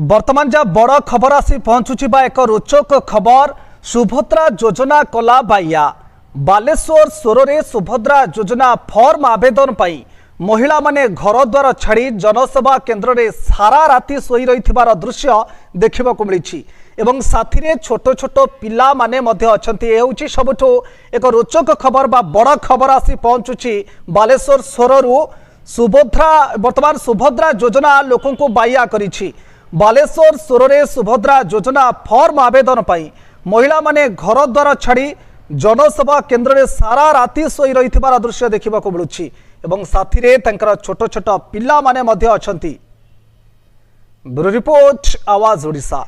वर्तमान जा बड़ खबर आसी पहुंचुची एक रोचक खबर। सुभद्रा योजना कला बाइया बालेश्वर सोरे सुभद्रा योजना फॉर्म आवेदन पाई महिला माने घर द्वार छाड़ी जनसेवा केन्द्र में सारा राति शोई रही दृश्य देखा मिली एवं साथी रे छोट छोट पिला माने मध्य अछंती। ए होची सबुठो एक रोचक खबर बा बड़ खबर आसी पहुंचुची बालेश्वर सोररू सुभद्रा वर्तमान सुभद्रा योजना लोकों को बाइया करिछि। बालेश्वर सोरे सुभद्रा योजना फॉर्म आवेदन पाई महिला माने घर द्वार छाड़ी जनसेवा केन्द्र में सारा राति शोई रही दृश्य देखा मिलुछि एवं साथी रे तंकर छोट छोट पिला माने मध्य अछंती। ब्यूरो रिपोर्ट आवाज ओडिशा।